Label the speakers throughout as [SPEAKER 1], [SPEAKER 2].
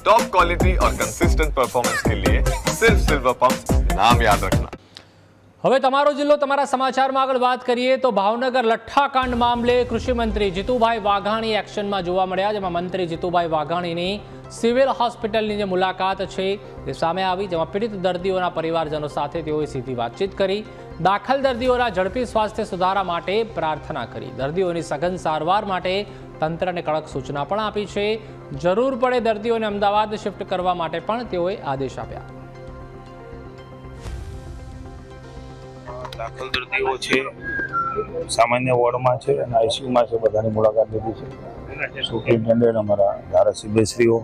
[SPEAKER 1] Top quality और consistent performance के लिए सिर्फ सिल्वर पंप नाम याद रखना।
[SPEAKER 2] હવે તમારો જિલ્લો તમારા સમાચારમાં આગળ વાત કરીએ તો ભાવનગર લઠ્ઠાકાંડ મામલે કૃષિ મંત્રી જીતુભાઈ વાઘાણી એક્શનમાં જોવા મળ્યા, જેમાં મંત્રી જીતુભાઈ વાઘાણીની સિવિલ હોસ્પિટલની જે મુલાકાત છે તે સામે આવી, જેમાં પીડિત દર્દીઓના પરિવારજનો સાથે તેઓએ સીધી વાતચીત કરી, દાખલ દર્દીઓના ઝડપી સ્વાસ્થ્ય સુધારા માટે પ્રાર્થના કરી, દર્દીઓની સઘન સારવાર માટે તંત્રને કડક સૂચના પણ આપી છે, જરૂર પડે દર્દીઓને અમદાવાદ શિફ્ટ કરવા માટે પણ તેઓએ આદેશ આપ્યા।
[SPEAKER 3] દાખલ દર્દીઓ છે, સામાન્ય વોર્ડમાં છે અને આઈસીયુમાં છે, બધાની મુલાકાત લીધી છે। સુપ્રિન્ટેન્ડન્ટ અમારા ધારાસભ્યશ્રીઓ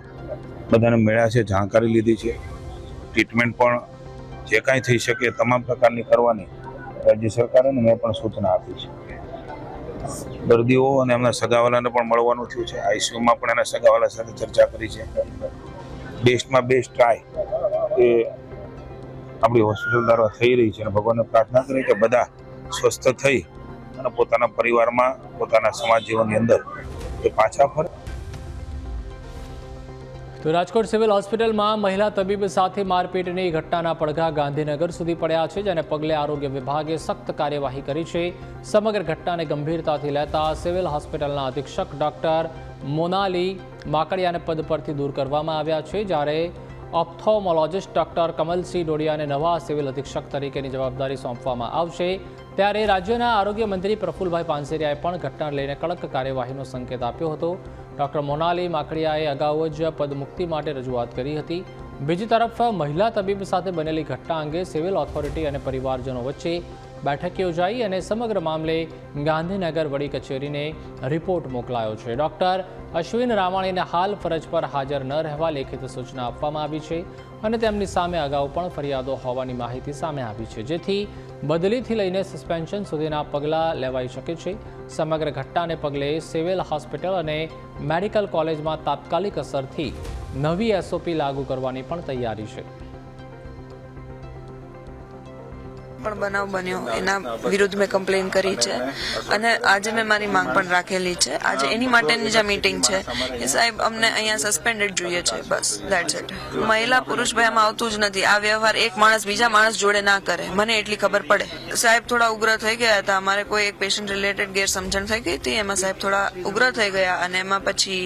[SPEAKER 3] બધાને મળ્યા છે, જાણકારી લીધી છે, ટ્રીટમેન્ટ પણ જે કાંઈ થઈ શકે તમામ પ્રકારની કરવાની રાજ્ય સરકારે મેં પણ સૂચના આપી છે। દર્દીઓ અને એમના સગાવાલાને પણ મળવાનું થયું છે, આઈસીયુમાં પણ એના સગાવાલા સાથે ચર્ચા કરી છે। બેસ્ટમાં બેસ્ટ ટ્રાય એ આપણી હોસ્પિટલ દ્વારા થઈ રહી છે અને ભગવાનને પ્રાર્થના કરી કે બધા સ્વસ્થ થઈ અને પોતાના પરિવારમાં, પોતાના સમાજ જીવનની અંદર એ પાછા ફરે।
[SPEAKER 2] તો રાજકોટ સિવિલ હોસ્પિટલમાં મહિલા તબીબ સાથે મારપીટની ઘટનાના પડઘા ગાંધીનગર સુધી પડ્યા છે, જેને પગલે આરોગ્ય વિભાગે સખ્ત કાર્યવાહી કરી છે। સમગ્ર ઘટનાને ગંભીરતાથી લેતા સિવિલ હોસ્પિટલના અધિક્ષક ડોક્ટર મોનાલી માકડિયાને પદ પરથી દૂર કરવામાં આવ્યા છે, જ્યારે ઓપ્થોમોલોજિસ્ટ ડોક્ટર કમલસિંહ ડોડિયાને નવા સિવિલ અધિક્ષક તરીકેની જવાબદારી સોંપવામાં આવશે। ત્યારે રાજ્યના આરોગ્ય મંત્રી પ્રફુલભાઈ પાનસેરિયાએ પણ ઘટનાને લઈને કડક કાર્યવાહીનો સંકેત આપ્યો હતો। ડોક્ટર મોનાલી માકડિયાએ અગાઉ જ પદમુક્તિ માટે રજૂઆત કરી હતી। બીજી તરફ મહિલા તબીબ સાથે બનેલી ઘટના અંગે સિવિલ ઓથોરિટી અને પરિવારજનો વચ્ચે બેઠક યોજાઈ અને સમગ્ર મામલે ગાંધીનગર વડી કચેરીને રિપોર્ટ મોકલાયો છે। ડોક્ટર અશ્વિન રામાણીને હાલ ફરજ પર હાજર ન રહેવા લેખિત સૂચના આપવામાં આવી છે અને તેમની સામે અગાઉ પણ ફરિયાદો હોવાની માહિતી સામે આવી છે, જેથી બદલીથી લઈને સસ્પેન્શન સુધીના પગલાં લેવાઈ શકે છે। સમગ્ર ઘટનાને પગલે સિવિલ હોસ્પિટલ અને મેડિકલ કોલેજમાં તાત્કાલિક અસરથી નવી એસઓપી લાગુ કરવાની પણ તૈયારી છે।
[SPEAKER 4] પણ બનાવ બન્યો એના વિરુદ્ધ મેં કમ્પ્લેન કરી છે અને આજે મેં મારી માંગ પણ રાખેલી છે। આજે એની માટેની જે મીટિંગ છે એ સાહેબ અમને અહીંયા સસ્પેન્ડેડ જોઈએ છે, બસ ધેટ્સ ઇટ। મહિલા પુરુષ ભાઈ આમાં આવતું જ નથી। આ વ્યવહાર એક માણસ બીજા માણસ જોડે ના કરે, મને એટલી ખબર પડે। સાહેબ થોડા ઉગ્ર થઈ ગયા હતા, અમારે કોઈ એક પેશન્ટ રિલેટેડ ગેરસમજણ થઈ ગઈ હતી, એમાં સાહેબ થોડા ઉગ્ર થઈ ગયા અને એમાં પછી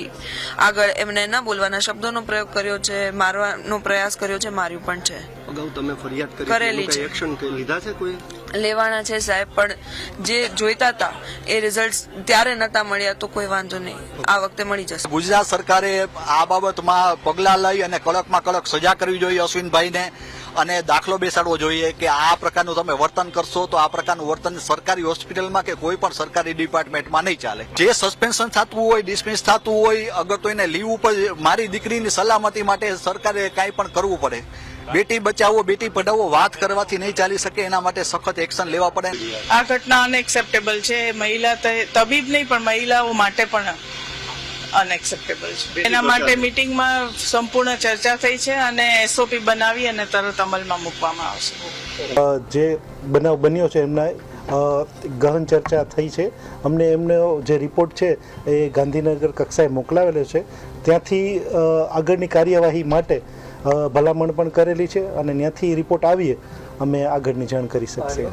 [SPEAKER 4] આગળ એમને ના બોલવાના શબ્દોનો પ્રયોગ કર્યો છે, મારવાનો પ્રયાસ કર્યો છે, માર્યું પણ છે।
[SPEAKER 5] અગાઉ તમે ફરિયાદ
[SPEAKER 4] કરેલી છે,
[SPEAKER 5] એક્શન લીધા છે કોઈ
[SPEAKER 4] લેવાના છે સાહેબ, પણ જે જોઈતા હતા એ રિઝલ્ટ ત્યારે નતા મળ્યા તો કોઈ વાંધો નહીં, આ વખતે મળી જશે।
[SPEAKER 6] ગુજરાત સરકારે આ બાબતમાં પગલાં લઈ અને કડકમાં કડક સજા કરવી જોઈએ અશ્વિનભાઈને અને દાખલો બેસાડવો જોઈએ કે આ પ્રકારનું તમે વર્તન કરશો તો આ પ્રકારનું વર્તન સરકારી હોસ્પિટલમાં કે કોઈ પણ સરકારી ડિપાર્ટમેન્ટમાં નહીં ચાલે। જે સસ્પેન્શન થતું હોય, ડિસમિસ થતું હોય, અગર તો એને લીવ ઉપર મારી દીકરીની સલામતી માટે સરકારે કાંઈ પણ કરવું પડે। બેટી બચાવો બેટી પઢાવો વાત કરવાથી નહીં ચાલી શકે, એના માટે સખત એક્શન લેવા પડે।
[SPEAKER 7] આ ઘટના અનએક્સેપ્ટેબલ છે, મહિલા તબીબ નહીં પણ મહિલાઓ માટે પણ અનએક્સેપ્ટેબલ છે। એના માટે મીટિંગમાં સંપૂર્ણ ચર્ચા થઈ છે અને એસઓપી બનાવી અને તરત અમલમાં મૂકવામાં આવશે।
[SPEAKER 8] જે બનાવ બન્યો છે એમના ગહન ચર્ચા થઈ છે। અમને એમનો જે રિપોર્ટ છે એ ગાંધીનગર કક્ષાએ મોકલાવેલો છે, ત્યાંથી આગળની કાર્યવાહી માટે ભલામણ પણ કરેલી છે અને ત્યાંથી રિપોર્ટ આવીએ અમે આગળની જાણ કરી શકશે।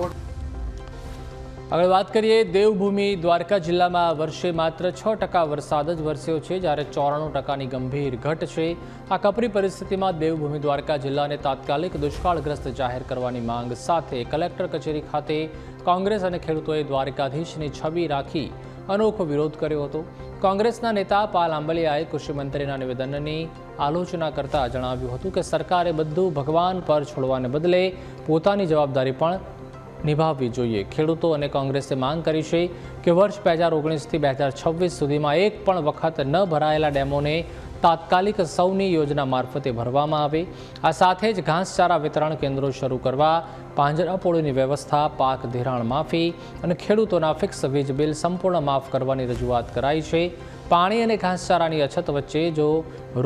[SPEAKER 2] આગળ વાત કરીએ દેવભૂમિ દ્વારકા જિલ્લામાં વર્ષે માત્ર 6% વરસાદ જ વરસ્યો છે, જ્યારે 94%ની ગંભીર ઘટ છે। આ કપરી પરિસ્થિતિમાં દેવભૂમિ દ્વારકા જિલ્લાને તાત્કાલિક દુષ્કાળગ્રસ્ત જાહેર કરવાની માંગ સાથે કલેક્ટર કચેરી ખાતે કોંગ્રેસ અને ખેડૂતોએ દ્વારકાધીશની છબી રાખી અનોખો વિરોધ કર્યો હતો। કોંગ્રેસના નેતા પાલ આંબલિયાએ કૃષિમંત્રીના નિવેદનની આલોચના કરતા જણાવ્યું હતું કે સરકારે બધું ભગવાન પર છોડવાને બદલે પોતાની જવાબદારી પણ નિભાવવી જોઈએ। ખેડૂતો અને કોંગ્રેસે માંગ કરી છે કે વર્ષ 2019થી 2026 સુધીમાં એક પણ વખત ન ભરાયેલા ડેમોને તાત્કાલિક સૌની યોજના મારફતે ભરવામાં આવે। આ સાથે જ ઘાસચારા વિતરણ કેન્દ્રો શરૂ કરવા, પાંજરાપોળની વ્યવસ્થા, પાક ધિરાણ માફી અને ખેડૂતોના ફિક્સ વીજ બિલ સંપૂર્ણ માફ કરવાની રજૂઆત કરાઈ છે। પાણી અને ઘાસચારાની અછત વચ્ચે જો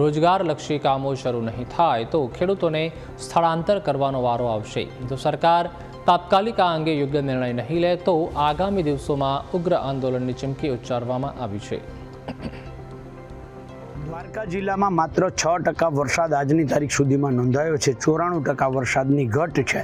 [SPEAKER 2] રોજગારલક્ષી કામો શરૂ નહીં થાય તો ખેડૂતોને સ્થળાંતર કરવાનો વારો આવશે। જો સરકાર તાત્કાલિક આ અંગે યોગ્ય નિર્ણય નહીં લે તો આગામી દિવસોમાં ઉગ્ર આંદોલનની ચીમકી ઉચ્ચારવામાં આવી છે।
[SPEAKER 9] દ્વારકા જિલ્લામાં માત્ર 6% વરસાદ આજની તારીખ સુધીમાં નોંધાયો છે. 94% વરસાદની ઘટ છે.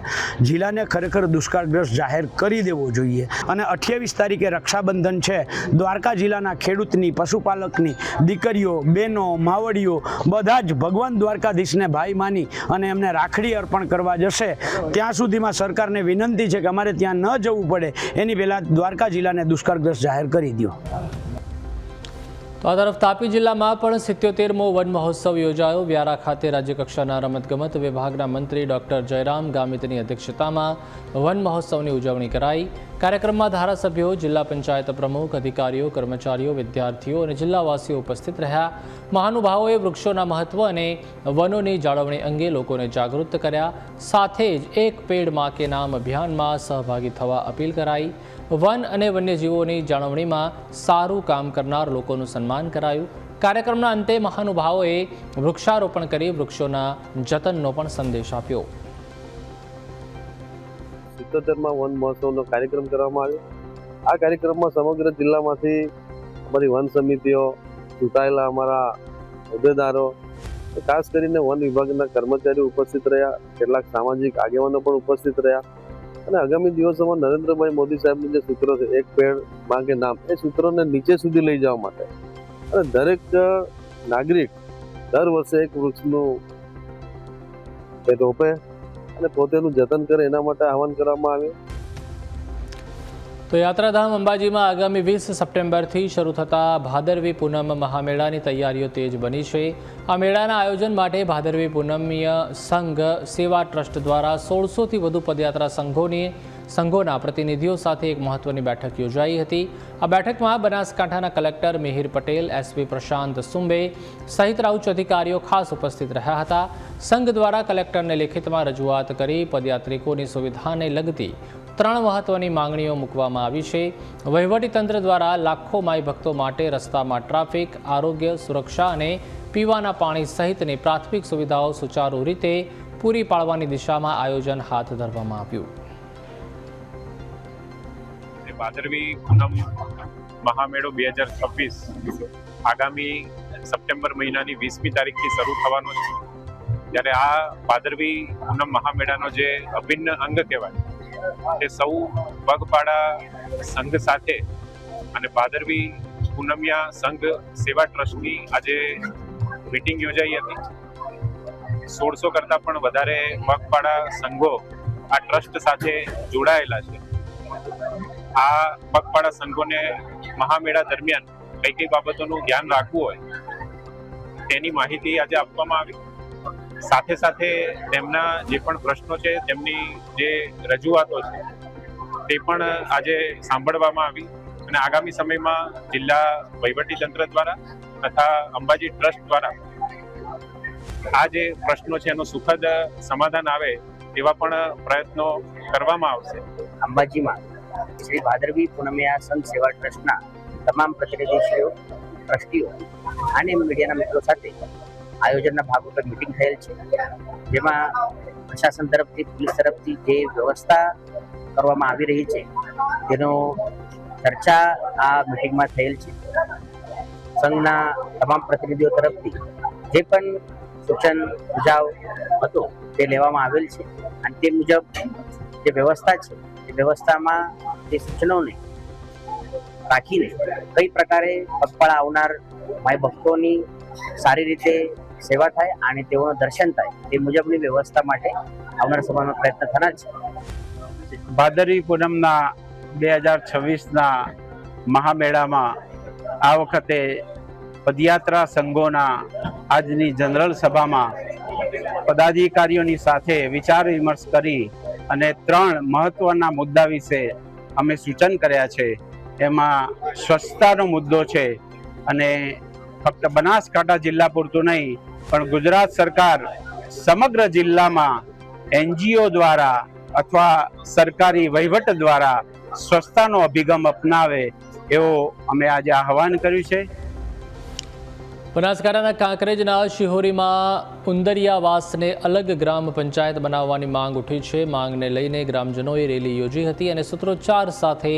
[SPEAKER 9] જિલ્લાને ખરેખર દુષ્કાળગ્રસ્ત જાહેર કરી દેવો જોઈએ. અને 28 તારીખે રક્ષાબંધન છે. દ્વારકા જિલ્લાના ખેડૂતની, પશુપાલકની દીકરીઓ, બહેનો, માવડીઓ બધા જ ભગવાન દ્વારકાધીશને ભાઈ માની અને એમને રાખડી અર્પણ કરવા જશે. ત્યાં સુધીમાં સરકારને વિનંતી છે કે અમારે ત્યાં ન જવું પડે એની પહેલાં દ્વારકા જિલ્લાને દુષ્કાળગ્રસ્ત જાહેર કરી દો.
[SPEAKER 2] તો આ તરફ તાપી જિલ્લામાં પણ 77મો વન મહોત્સવ યોજાયો. વ્યારા ખાતે રાજ્યકક્ષાના રમતગમત વિભાગના મંત્રી ડોક્ટર જયરામ ગામિતની અધ્યક્ષતામાં વન મહોત્સવની ઉજવણી કરાઈ. કાર્યક્રમમાં ધારાસભ્યો, જિલ્લા પંચાયત પ્રમુખ, અધિકારીઓ, કર્મચારીઓ, વિદ્યાર્થીઓ અને જિલ્લાવાસીઓ ઉપસ્થિત રહ્યા. મહાનુભાવોએ વૃક્ષોના મહત્વ અને વનોની જાળવણી અંગે લોકોને જાગૃત કર્યા. સાથે જ એક પેડ માં કે નામ અભિયાનમાં સહભાગી થવા અપીલ કરાઈ. વન અને વન્યજીવોની જાળવણીમાં સારું કામ કરનાર લોકોનું સન્માન કરાયું. કાર્યક્રમના અંતે મહાનુભાવોએ વૃક્ષારોપણ કરી વૃક્ષોના જતનનો પણ સંદેશ આપ્યો.
[SPEAKER 10] 77માં વન મહોત્સવનો કાર્યક્રમ કરવામાં આવ્યો. આ કાર્યક્રમમાં સમગ્ર જિલ્લામાંથી અમારી વન સમિતિઓ, ચૂંટાયેલા અમારા હોદ્દેદારો, ખાસ કરીને વન વિભાગના કર્મચારીઓ ઉપસ્થિત રહ્યા. કેટલાક સામાજિક આગેવાનો પણ ઉપસ્થિત રહ્યા. અને આગામી દિવસોમાં નરેન્દ્રભાઈ મોદી સાહેબનું જે સૂત્રો છે, એક પેડ માં કે નામ, એ સૂત્રોને નીચે સુધી લઈ જવા માટે અને દરેક નાગરિક દર વર્ષે એક વૃક્ષનું રોપે અને પોતેનું જતન કરે, એના માટે આહવાન કરવામાં આવ્યું.
[SPEAKER 2] તો યાત્રાધામ અંબાજીમાં આગામી 20 સપ્ટેમ્બરથી શરૂ થતા ભાદરવી પૂનમ મહામેળાની તૈયારીઓ તેજ બની છે. આ મેળાના આયોજન માટે ભાદરવી પૂનમીય સંઘ સેવા ટ્રસ્ટ દ્વારા 1600થી વધુ પદયાત્રા સંઘોના પ્રતિનિધિઓ સાથે એક મહત્વની બેઠક યોજાઈ હતી. આ બેઠકમાં બનાસકાંઠાના કલેક્ટર મિહિર પટેલ, એસપી પ્રશાંત સુંબે સહિતના ઉચ્ચ અધિકારીઓ ખાસ ઉપસ્થિત રહ્યા હતા. સંઘ દ્વારા કલેક્ટરને લેખિતમાં રજૂઆત કરી પદયાત્રિકોની સુવિધાને લગતી 3 મહત્વની માંગણીઓ મૂકવામાં આવી છે. વહીવટીતંત્ર દ્વારા લાખો માઈ ભક્તો માટે રસ્તામાં ટ્રાફિક, આરોગ્ય, સુરક્ષા અને પીવાના પાણી સહિતની પ્રાથમિક સુવિધાઓ સુચારુ રીતે પૂરી પાડવાની દિશામાં આયોજન હાથ ધરવામાં આવ્યું.
[SPEAKER 11] ભાદરવી પૂનમ મહામેળો 2026 આગામી સપ્ટેમ્બર મહિનાની 20મી તારીખથી શરૂ થવાનો છે. ત્યારે આ ભાદરવી પૂનમ મહામેળાનો જે અભિન્ન અંગ કહેવાય, તે સૌ પગપાળા સંઘ સાથે અને ભાદરવી પૂનમિયા સંઘ સેવા ટ્રસ્ટની આજે મીટિંગ યોજાઈ હતી. 1600 કરતાં પણ વધારે પગપાળા સંઘો આ ટ્રસ્ટ સાથે જોડાયેલા છે. આ પગપાળા સંઘોને મહામેળા દરમિયાન કઈ કઈ બાબતોનું ધ્યાન રાખવું હોય તેની માહિતી આજે આપવામાં આવી. સાથે સાથે તેમના જે પણ પ્રશ્નો છે, તેમની જે રજૂઆતો છે, તે પણ આજે સાંભળવામાં આવી અને આગામી સમયમાં જિલ્લા વહીવટીતંત્ર દ્વારા તથા અંબાજી ટ્રસ્ટ દ્વારા આ જે પ્રશ્નો છે એનું સુખદ સમાધાન આવે તેવા પણ પ્રયત્નો કરવામાં આવશે.
[SPEAKER 12] અંબાજીમાં શ્રી ભાદરવી પૂનમિયા સંઘ સેવા ટ્રસ્ટના તમામ પ્રતિનિધિશ્રીઓ, ટ્રસ્ટીઓ અને મીડિયાના મિત્રો સાથે આયોજનના ભાગરૂપે મિટિંગ થયેલ છે. જેમાં પ્રશાસન તરફથી, પોલીસ તરફથી જે વ્યવસ્થા કરવામાં આવી રહી છે તેનો ચર્ચા આ મિટિંગમાં થયેલ છે. સંઘના તમામ પ્રતિનિધિઓ તરફથી જે પણ સૂચન સુઝાવ હતો તે લેવામાં આવેલ છે અને તે મુજબ જે વ્યવસ્થા છે તે વ્યવસ્થામાં તે સૂચનોને રાખીને કઈ પ્રકારે પગપાળા આવનાર ભાઈ ભક્તોની સારી રીતે સેવા થાય અને તેઓનું દર્શન થાય તે મુજબની વ્યવસ્થા માટે આવનાર સમયમાં પ્રયત્ન થનાર છે.
[SPEAKER 13] ભાદરવી પૂનમના 2026ના મહામેળામાં આ વખતે પદયાત્રા સંઘોના આજની જનરલ સભામાં પદાધિકારીઓની સાથે વિચાર વિમર્શ કરી અને 3 મહત્વના મુદ્દા વિશે અમે સૂચન કર્યા છે. એમાં સ્વચ્છતાનો મુદ્દો છે અને ફક્ત બનાસકાંઠા જિલ્લા પૂરતું નહીં પણ ગુજરાત સરકાર સમગ્ર જિલ્લામાં NGO દ્વારા અથવા સરકારી વહીવટ દ્વારા સ્વચ્છતાનો અભિગમ અપનાવે એવો અમે આજે આહવાન કર્યું છે.
[SPEAKER 2] બનાસકાંઠાના કાંકરેજના શિહોરીમાં ઉંદરિયાવાસને અલગ ગ્રામ પંચાયત બનાવવાની માંગ ઉઠી છે. માંગને લઈને ગ્રામજનોએ રેલી યોજી હતી અને સૂત્રોચ્ચાર સાથે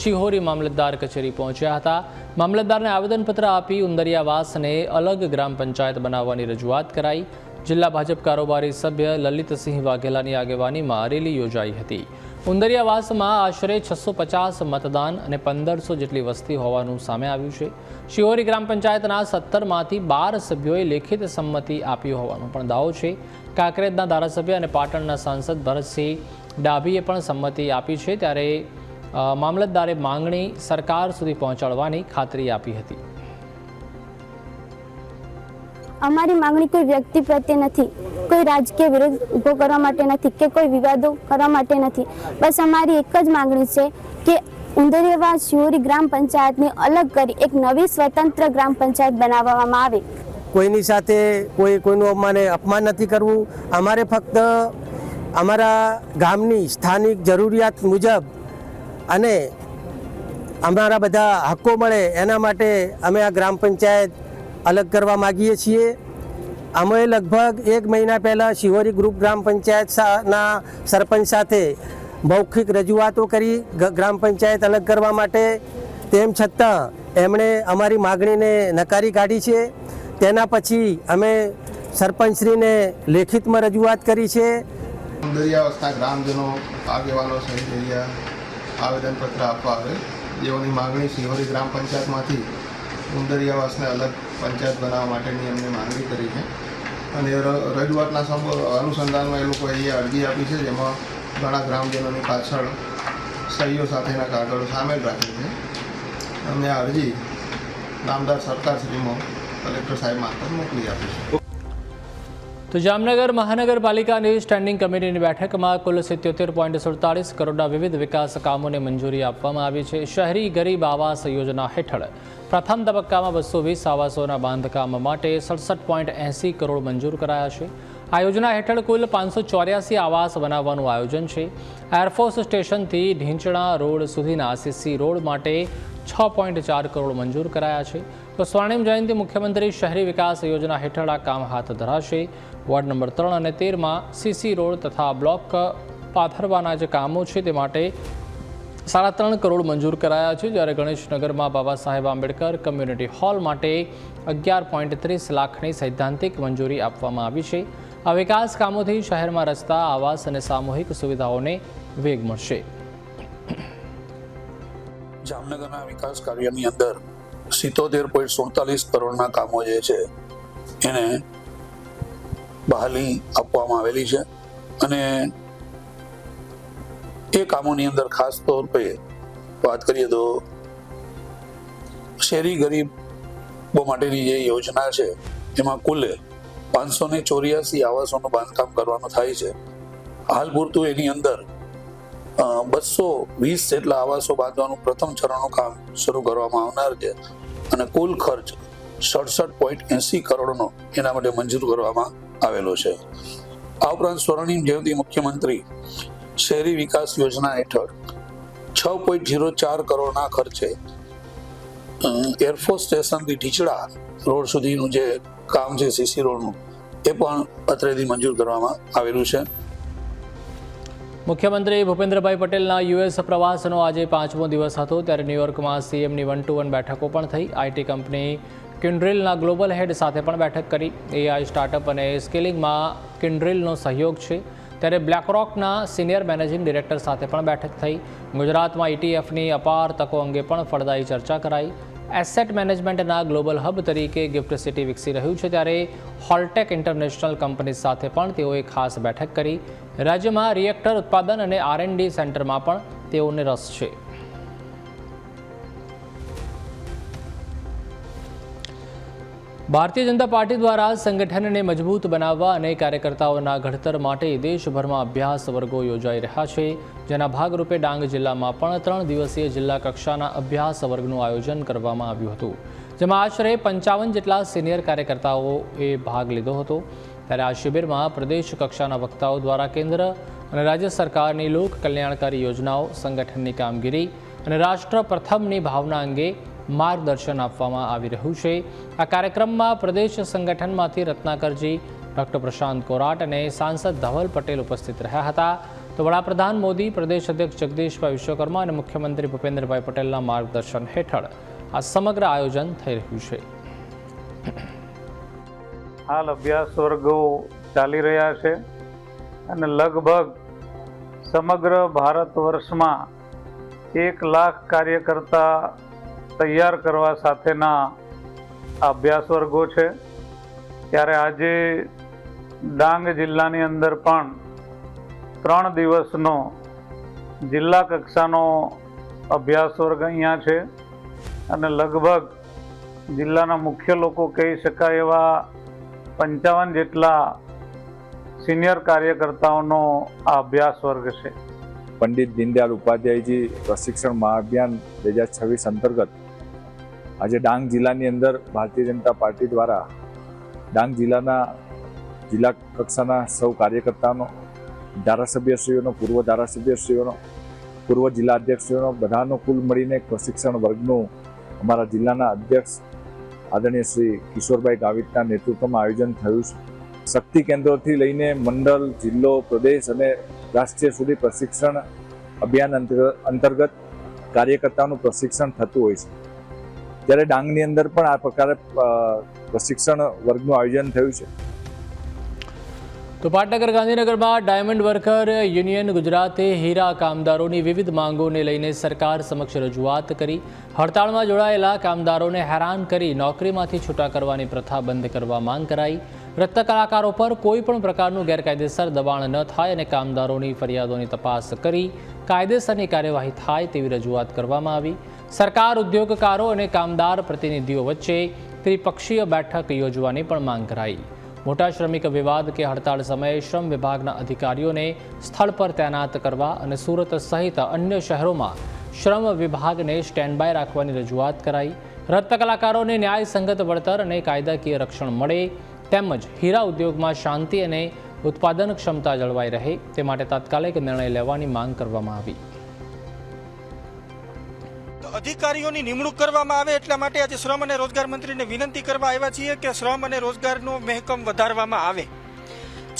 [SPEAKER 2] શિહોરી મામલતદાર કચેરી પહોંચ્યા હતા. મામલતદારને આવેદનપત્ર આપી ઉંદરિયાવાસને અલગ ગ્રામ પંચાયત બનાવવાની રજૂઆત કરાઈ. જિલ્લા ભાજપ કારોબારી સભ્ય લલિતસિંહ વાઘેલાની આગેવાનીમાં રેલી યોજાઈ હતી. ઉંદરિયાવાસમાં આશરે 650 મતદાન અને 1500 જેટલી વસ્તી હોવાનું સામે આવ્યું છે. શિહોરી ગ્રામ પંચાયતના 17માંથી 12 સભ્યોએ લેખિત સંમતિ આપી હોવાનો પણ દાવો છે. કાંકરેજના ધારાસભ્ય અને પાટણના સાંસદ ભરતસિંહ ડાભીએ પણ સંમતિ આપી છે. ત્યારે મામલતદારે માંગણી સરકાર સુધી પહોંચાડવાની ખાતરી આપી હતી.
[SPEAKER 14] અમારી માંગણી કોઈ વ્યક્તિ પ્રત્યે નથી, કોઈ રાજકીય વિરોધ ઊભો કરવા માટે નથી કે કોઈ વિવાદો કરવા માટે નથી. બસ અમારી એક જ માંગણી છે કે ઉંદરિયાવાસ શિહોરી ગ્રામ પંચાયતને અલગ કરી એક નવી સ્વતંત્ર ગ્રામ પંચાયત બનાવવામાં આવે.
[SPEAKER 15] કોઈની સાથે કોઈનું અપમાન નથી કરવું. અમારે ફક્ત અમારા ગામની સ્થાનિક જરૂરિયાત મુજબ અને અમારા બધા હક્કો મળે એના માટે અમે આ ગ્રામ પંચાયત અલગ કરવા માગીએ છીએ. અમે લગભગ 1 મહિના પહેલાં શિહોરી ગ્રુપ ગ્રામ પંચાયતના સરપંચ સાથે મૌખિક રજૂઆતો કરી ગ્રામ પંચાયત અલગ કરવા માટે. તેમ છતાં એમણે અમારી માગણીને નકારી કાઢી છે. તેના પછી અમે સરપંચશ્રીને લેખિતમાં રજૂઆત કરી છે.
[SPEAKER 16] ઉંદરિયાવાસના ગ્રામજનો આગેવાનો સહિત અહીંયા આવેદનપત્ર આપવા આવે. જેઓની માગણી શિહોરી ગ્રામ પંચાયતમાંથી ઉંદરિયાવાસને અલગ પંચાયત બનાવવા માટેની એમને માંગણી કરી છે. અને રજૂઆતના અનુસંધાનમાં એ લોકોએ અહીંયા અરજી આપી છે, જેમાં ઘણા ગ્રામજનોની પાછળ સહીઓ સાથેના કાગળો સામેલ રાખી છે. અમે આ અરજી નામદાર સરકારશ્રીમાં કલેક્ટર સાહેબ મારફત મોકલી આપીશું.
[SPEAKER 2] તો જામનગર મહાનગરપાલિકાની સ્ટેન્ડિંગ કમિટીની બેઠકમાં કુલ 77.47 કરોડના વિવિધ વિકાસ કામોને મંજૂરી આપવામાં આવી છે. શહેરી ગરીબ આવાસ યોજના હેઠળ પ્રથમ તબક્કામાં 220 આવાસોના બાંધકામ માટે 67.80 કરોડ મંજૂર કરાયા છે. આ યોજના હેઠળ કુલ 584 આવાસ બનાવવાનું આયોજન છે. એરફોર્સ સ્ટેશનથી ઢીંચણા રોડ સુધીના સીસી રોડ માટે 6.4 કરોડ મંજૂર કરાયા છે. તો સ્વર્ણિમ જયંતિ મુખ્યમંત્રી શહેરી વિકાસ યોજના હેઠળ આ કામ હાથ ધરાશે. વોર્ડ નંબર 3 અને 13માં સીસી રોડ તથા બ્લોક પાથરવાના જે કામો છે તે માટે 3.5 કરોડ મંજૂર કરાયા છે. જ્યારે ગણેશનગરમાં બાબા સાહેબ આંબેડકર કમ્યુનિટી હોલ માટે 11.30 લાખની સૈદ્ધાંતિક મંજૂરી આપવામાં આવી છે. આ વિકાસ કામોથી શહેરમાં રસ્તા, આવાસ અને સામૂહિક સુવિધાઓને વેગ મળશે.
[SPEAKER 17] જામનગરના વિકાસ કાર્યની અંદર 77.47 કરોડના કામો જે છે એને બહાલી આપવામાં આવેલી છે. અને એ કામોની અંદર ખાસ તौर पे વાત કરીએ તો શહેરી ગરીબો માટેની જે યોજના છે એમાં કુલ 584 આવાસોનું બાંધકામ કરવાનું થાય છે. હાલ પૂરતું એની અંદર 220 જેટલા આવાસો બાંધવાનું પ્રથમ ચરણનું કામ શરૂ કરવામાં આવનાર છે. અને કુલ ખર્ચ 67.80 કરોડનો એના માટે મંજૂર કરવામાં આવેલો છે. આ ઉપરાંત સ્વર્ણિમ જયંતિ મુખ્યમંત્રી શહેરી વિકાસ યોજના હેઠળ 6.04 કરોડના ખર્ચે એરફોર્સ સ્ટેશનથી ઢીચડા રોડ સુધીનું જે કામ છે સીસી રોડનું એ પણ અત્રેથી મંજૂર કરવામાં આવેલું છે.
[SPEAKER 2] મુખ્યમંત્રી ભૂપેન્દ્રભાઈ પટેલના યુએસ પ્રવાસનો આજે 5મો દિવસ હતો. ત્યારે ન્યૂયોર્કમાં સીએમની 1-to-1 બેઠકો પણ થઈ. આઈટી કંપની કિન્ડ્રીલના ગ્લોબલ હેડ સાથે પણ બેઠક કરી. એઆઈ સ્ટાર્ટઅપ અને સ્કેલિંગમાં કિન્ડ્રીલનો સહયોગ છે. ત્યારે બ્લેકરોકના સિનિયર મેનેજિંગ ડિરેક્ટર સાથે પણ બેઠક થઈ. ગુજરાતમાં ઇટીએફની અપાર તકો અંગે પણ ફળદાયી ચર્ચા કરાઈ. એસેટ મેનેજમેન્ટના ગ્લોબલ હબ તરીકે ગિફ્ટ સિટી વિકસી રહ્યું છે. ત્યારે હોલટેક ઇન્ટરનેશનલ કંપની સાથે પણ તેઓએ ખાસ બેઠક કરી. રાજ્યમાં રિએક્ટર ઉત્પાદન અને R&D સેન્ટરમાં પણ તેઓને રસ છે. ભારતીય જનતા પાર્ટી દ્વારા સંગઠનને મજબૂત બનાવવા અને કાર્યકર્તાઓના ઘડતર માટે દેશભરમાં અભ્યાસ વર્ગો યોજાઈ રહ્યા છે. જેના ભાગરૂપે ડાંગ જિલ્લામાં પણ 3 દિવસીય જિલ્લા કક્ષાના અભ્યાસ વર્ગનું આયોજન કરવામાં આવ્યું હતું. જેમાં આશરે 55 જેટલા સિનિયર કાર્યકર્તાઓએ ભાગ લીધો હતો. ત્યારે આ શિબિરમાં પ્રદેશ કક્ષાના વક્તાઓ દ્વારા કેન્દ્ર અને રાજ્ય સરકારની લોક કલ્યાણકારી યોજનાઓ, સંગઠનની કામગીરી અને રાષ્ટ્ર પ્રથમની ભાવના અંગે માર્ગદર્શન આપવામાં આવી રહ્યું છે. આ કાર્યક્રમમાં પ્રદેશ સંગઠનમાંથી રત્નાકરજી, ડૉક્ટર પ્રશાંત કોરાટ અને સાંસદ ધવલ પટેલ ઉપસ્થિત રહ્યા હતા. તો વડાપ્રધાન મોદી, પ્રદેશ અધ્યક્ષ જગદીશભાઈ વિશ્વકર્મા અને મુખ્યમંત્રી ભૂપેન્દ્રભાઈ પટેલના માર્ગદર્શન હેઠળ આ સમગ્ર આયોજન થઈ રહ્યું છે.
[SPEAKER 18] હાલ અભ્યાસ વર્ગો ચાલી રહ્યા છે અને લગભગ સમગ્ર ભારત વર્ષમાં 1 લાખ કાર્યકર્તા તૈયાર કરવા સાથેના અભ્યાસ વર્ગો છે. ત્યારે આજે ડાંગ જિલ્લાની અંદર પણ 3 દિવસનો જિલ્લા કક્ષાનો અભ્યાસ વર્ગ અહીંયા છે અને લગભગ જિલ્લાના મુખ્ય લોકો કહી શકાય એવા 55 જેટલા સિનિયર કાર્યકર્તાઓનો આ અભ્યાસ વર્ગ છે.
[SPEAKER 19] પંડિત દીનદયાળ ઉપાધ્યાયજી પ્રશિક્ષણ મહાઅભિયાન 2026 અંતર્ગત આજે ડાંગ જિલ્લાની અંદર ભારતીય જનતા પાર્ટી દ્વારા ડાંગ જિલ્લાના જિલ્લા કક્ષાના સૌ કાર્યકર્તાઓનો, ધારાસભ્યશ્રીઓનો, પૂર્વ ધારાસભ્યશ્રીઓનો, પૂર્વ જિલ્લા અધ્યક્ષશ્રીઓનો બધાનો કુલ મળીને એક પ્રશિક્ષણ વર્ગનું અમારા જિલ્લાના અધ્યક્ષ આદરણીય શ્રી કિશોરભાઈ ગાવિતના નેતૃત્વમાં આયોજન થયું છે. શક્તિ કેન્દ્રોથી લઈને મંડળ, જિલ્લો, પ્રદેશ અને રાષ્ટ્રીય સુધી પ્રશિક્ષણ અભિયાન અંતર્ગત કાર્યકર્તાઓનું પ્રશિક્ષણ થતું હોય છે. ત્યારે ડાંગની અંદર પણ આ પ્રકારે પ્રશિક્ષણ વર્ગનું આયોજન થયું છે.
[SPEAKER 2] તો પાટનગર ગાંધીનગરમાં ડાયમંડ વર્કર યુનિયન ગુજરાતે હીરા કામદારોની વિવિધ માંગોને લઈને સરકાર સમક્ષ રજૂઆત કરી. હડતાળમાં જોડાયેલા કામદારોને હેરાન કરી નોકરીમાંથી છૂટા કરવાની પ્રથા બંધ કરવા માંગ કરાઈ. રત્ન કલાકારો પર કોઈ પણ પ્રકારનું ગેરકાયદેસર દબાણ ન થાય અને કામદારોની ફરિયાદોની તપાસ કરી કાયદેસરની કાર્યવાહી થાય તેવી રજૂઆત કરવામાં આવી. સરકાર, ઉદ્યોગકારો અને કામદાર પ્રતિનિધિઓ વચ્ચે ત્રિપક્ષીય બેઠક યોજવાની પણ માંગ કરાઈ. મોટા શ્રમિક વિવાદ કે હડતાળ સમયે શ્રમ વિભાગના અધિકારીઓને સ્થળ પર તૈનાત કરવા અને સુરત સહિત અન્ય શહેરોમાં શ્રમ વિભાગને સ્ટેન્ડ બાય રાખવાની રજૂઆત કરાઈ. રત્ન કલાકારોને ન્યાયસંગત વળતર અને કાયદાકીય રક્ષણ મળે તેમજ હીરા ઉદ્યોગમાં શાંતિ અને ઉત્પાદન ક્ષમતા જળવાઈ રહે તે માટે તાત્કાલિક નિર્ણય લેવાની માંગ કરવામાં આવી.
[SPEAKER 20] અધિકારીઓની નિમણૂક કરવામાં આવે એટલા માટે આજે શ્રમ અને રોજગાર મંત્રીને વિનંતી કરવા આવ્યા છીએ કે શ્રમ અને રોજગારનો મહેકમ વધારવામાં આવે,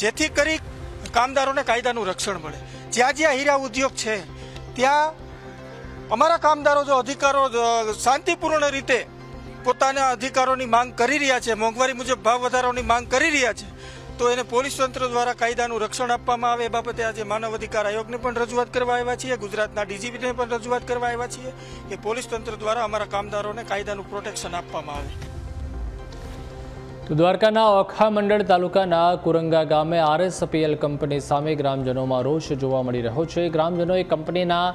[SPEAKER 20] જેથી કરી કામદારોને કાયદાનું રક્ષણ મળે. જ્યાં જ્યાં હીરા ઉદ્યોગ છે ત્યાં અમારા કામદારો જો અધિકારો શાંતિપૂર્ણ રીતે પોતાના અધિકારોની માંગ કરી રહ્યા છે, મોંઘવારી મુજબ ભાવ વધારાની માંગ કરી રહ્યા છે, તો એને પોલીસ તંત્ર દ્વારા કાયદાનું રક્ષણ આપવામાં આવે એ બાબતે આજે માનવ અધિકાર આયોગને પણ રજૂઆત કરવા આવ્યા છીએ, ગુજરાતના ડીજીપીને પણ રજૂઆત કરવા આવ્યા છીએ કે પોલીસ તંત્ર દ્વારા અમારા કામદારોને કાયદાનું પ્રોટેક્શન આપવામાં આવે.
[SPEAKER 2] તો દ્વારકાના ઓખા મંડળ તાલુકાના કુરંગા ગામે RSPL કંપની સામે ગ્રામજનોમાં રોષ જોવા મળી રહ્યો છે. ગ્રામજનોએ કંપનીના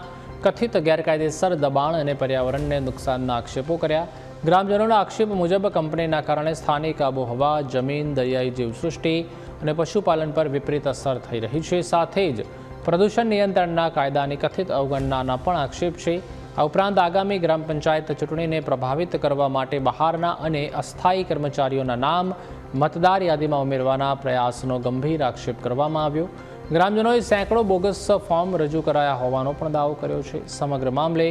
[SPEAKER 2] કથિત ગેરકાયદેસર દબાણ અને પર્યાવરણને નુકસાનના આક્ષેપો કર્યા. ગ્રામજનોના આક્ષેપ મુજબ કંપનીના કારણે સ્થાનિક આબોહવા, જમીન, દરિયાઈ જીવસૃષ્ટિ અને પશુપાલન પર વિપરીત અસર થઈ રહી છે. સાથે જ પ્રદૂષણ નિયંત્રણના કાયદાની કથિત અવગણનાના પણ આક્ષેપ છે. આ ઉપરાંત આગામી ગ્રામ પંચાયત ચૂંટણીને પ્રભાવિત કરવા માટે બહારના અને અસ્થાયી કર્મચારીઓના નામ મતદાર યાદીમાં ઉમેરવાના પ્રયાસનો ગંભીર આક્ષેપ કરવામાં આવ્યો. ગ્રામજનોએ સેંકડો બોગસ ફોર્મ રજૂ કરાયા હોવાનો પણ દાવો કર્યો છે. સમગ્ર મામલે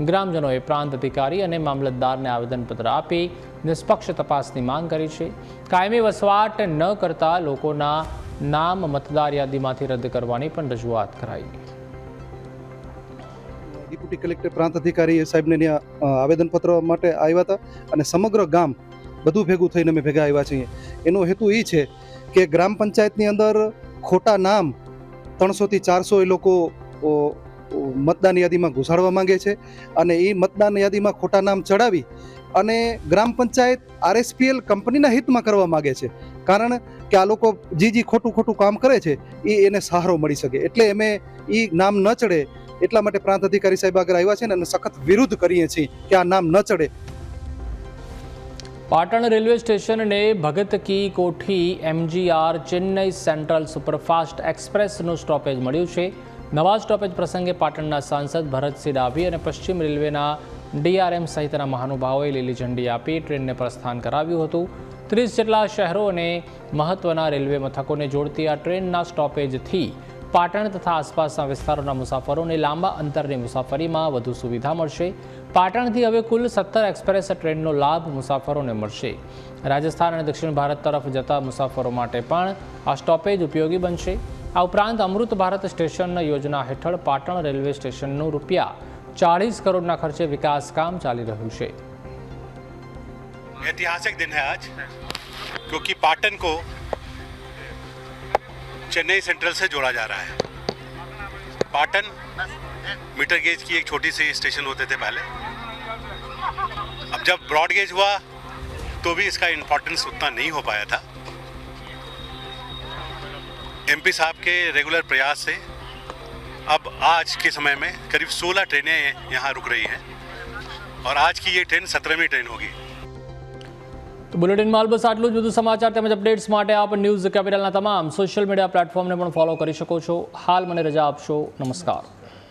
[SPEAKER 2] ગ્રામજનોએ પ્રાંત અધિકારી અને મામલતદારને આવેદનપત્ર આપી નિષ્પક્ષ તપાસની માંગ કરી છે. કાયમી વસવાટ ન કરતા લોકોના નામ મતદાર યાદીમાંથી રદ કરવાની પણ રજૂઆત કરાઈ.
[SPEAKER 21] ડેપ્યુટી કલેક્ટર પ્રાંત અધિકારી સાહેબને ત્યાં આવેદનપત્ર માટે આવ્યા હતા અને સમગ્ર ગામ બધું ભેગું થઈને અમે ભેગા આવ્યા છીએ. એનો હેતુ એ છે કે ગ્રામ પંચાયતની અંદર ખોટા નામ 300 થી 400 એ લોકો મતદાન યાદીમાં ઘુસાડવા માંગે છે અને એ મતદાન યાદીમાં ખોટા નામ ચડાવી અને ગ્રામ પંચાયત RSPL કંપનીના હિતમાં કરવા માંગે છે. કારણ કે આ લોકો જે ખોટું કામ કરે છે એને સહારો મળી શકે, એટલે અમે એ નામ ન ચડે એટલા માટે પ્રાંત અધિકારી સાહેબ આગળ આવ્યા છે અને સખત વિરુદ્ધ કરીએ છીએ કે આ નામ ન ચડે.
[SPEAKER 2] પાટણ રેલવે સ્ટેશનને ભગત Ki Kothi MGR Chennai Central superfast એક્સપ્રેસનું સ્ટોપેજ મળ્યું છે. નવા સ્ટોપેજ પ્રસંગે પાટણના સાંસદ ભરતસિંહ ડાભી અને પશ્ચિમ રેલવેના DRM સહિતના મહાનુભાવોએ લીલી ઝંડી આપી ટ્રેનને પ્રસ્થાન કરાવ્યું હતું. 30 જેટલા શહેરો અને મહત્વના રેલવે મથકોને જોડતી આ ટ્રેનના સ્ટોપેજથી પાટણ તથા આસપાસના વિસ્તારોના મુસાફરોને લાંબા અંતરની મુસાફરીમાં વધુ સુવિધા મળશે. પાટણથી હવે કુલ 17 એક્સપ્રેસ ટ્રેનનો લાભ મુસાફરોને મળશે. રાજસ્થાન અને દક્ષિણ ભારત તરફ જતા મુસાફરો માટે પણ આ સ્ટોપેજ ઉપયોગી બનશે. આ ઉપરાંત અમૃત ભારત સ્ટેશન યોજના હેઠળ પાટણ રેલવે સ્ટેશનનું ₹40 કરોડના ખર્ચે વિકાસ કામ ચાલી રહ્યું છે.
[SPEAKER 1] ऐतिहासिक दिन है आज, क्योंकि पाटन को चेन्नई सेंट्रल से जोड़ा जा रहा है. पाटन मीटर गेज की एक छोटी सी स्टेशन होते थे पहले. अब जब ब्रॉड गेज हुआ तो भी इसका इम्पोर्टेंस उतना नहीं हो पाया था. एमपी साहब के रेगुलर प्रयास से अब आज के समय में करीब 16 ट्रेनें यहाँ रुक रही हैं और आज की ये ट्रेन 17वीं ट्रेन होगी.
[SPEAKER 2] તો બુલેટિનમાં બસ આટલું જ. વધુ સમાચાર તેમજ અપડેટ્સ માટે આપ ન્યૂઝ કેપિટલના તમામ સોશિયલ મીડિયા પ્લેટફોર્મને પણ ફોલો કરી શકો છો. હાલ મને રજા આપશો. નમસ્કાર.